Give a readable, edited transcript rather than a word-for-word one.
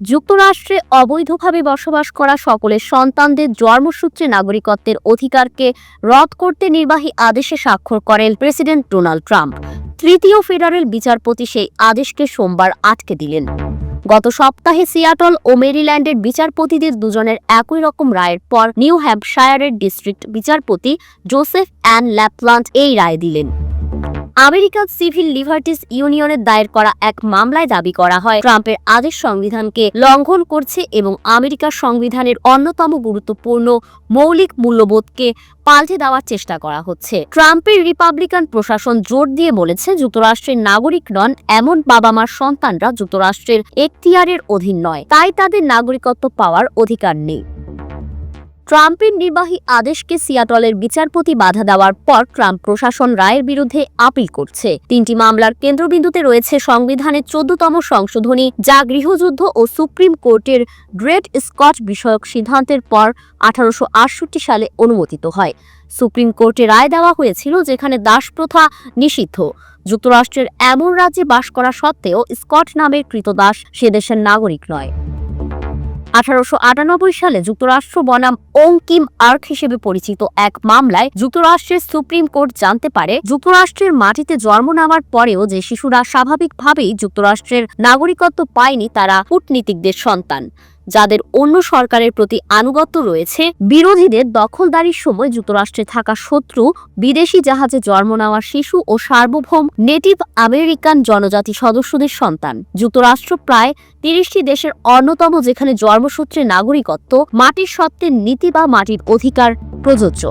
যুক্তরাষ্ট্রে অবৈধভাবে বসবাস করা সকলের সন্তানদের জন্মসূত্রে নাগরিকত্বের অধিকারকে রদ করতে নির্বাহী আদেশে স্বাক্ষর করেন প্রেসিডেন্ট ডোনাল্ড ট্রাম্প। তৃতীয় ফেডারেল বিচারপতি সেই আদেশকে সোমবার আটকে দিলেন। গত সপ্তাহে সিয়াটল ও মেরিল্যান্ডের বিচারপতিদের দুজনের একই রকম রায়ের পর নিউ হ্যাম্পশায়ারের ডিস্ট্রিক্ট বিচারপতি জোসেফ অ্যান ল্যাপল্যান্ড এই রায় দিলেন। আমেরিকান সিভিল লিবার্টিস ইউনিয়নের দায়ের করা এক মামলায় দাবি করা হয়, ট্রাম্পের আদেশ সংবিধানকে লঙ্ঘন করছে এবং আমেরিকার সংবিধানের অন্যতম গুরুত্বপূর্ণ মৌলিক মূল্যবোধকে পাল্টে দেওয়ার চেষ্টা করা হচ্ছে। ট্রাম্পের রিপাবলিকান প্রশাসন জোর দিয়ে বলেছে, যুক্তরাষ্ট্রের নাগরিক নন এমন বাবা মার সন্তানরা যুক্তরাষ্ট্রের এখতিয়ারের অধীন নয়, তাই তাদের নাগরিকত্ব পাওয়ার অধিকার নেই। ট্রাম্পের নির্বাহী আদেশকে সিয়াটলের বিচারপতি বাধা দেওয়ার পর ট্রাম্প প্রশাসন রায়ের বিরুদ্ধে আপিল করছে। তিনটি মামলার কেন্দ্রবিন্দুতে রয়েছে সংবিধানের 14তম সংশোধনী, যা গৃহযুদ্ধ ও সুপ্রিম কোর্টের ড্রেড স্কট বিষয়ক সিদ্ধান্তের পর 1868 সালে অনুমোদিত হয়। সুপ্রিম কোর্টে রায় দেওয়া হয়েছিল যেখানে দাসপ্রথা নিষিদ্ধ। যুক্তরাষ্ট্রের এমন রাজ্যে বাস করা সত্ত্বেও স্কট নামের কৃতদাস সে দেশের নাগরিক নয়। 1898 সালে যুক্তরাষ্ট্র বনাম ওং কিম আর্ক হিসেবে পরিচিত এক মামলায় যুক্তরাষ্ট্রের সুপ্রিম কোর্ট জানতে পারে, যুক্তরাষ্ট্রের মাটিতে জন্ম নেওয়ার পরেও যে শিশুরা স্বাভাবিকভাবেই যুক্তরাষ্ট্রের নাগরিকত্ব পায়নি তারা কূটনীতিকদের সন্তান, যাদের অন্য সরকারের প্রতি আনুগত্য রয়েছে। বিরোধীদের দখলদারির সময় যুক্তরাষ্ট্রে থাকা শত্রু বিদেশি জাহাজে জন্ম নেওয়া শিশু ও সার্বভৌম নেটিভ আমেরিকান জনজাতি সদস্যদের সন্তান। যুক্তরাষ্ট্র প্রায় 30টি দেশের অন্যতম যেখানে জন্মসূত্রে নাগরিকত্ব, মাটির সত্ত্বের নীতি বা মাটির অধিকার প্রযোজ্য।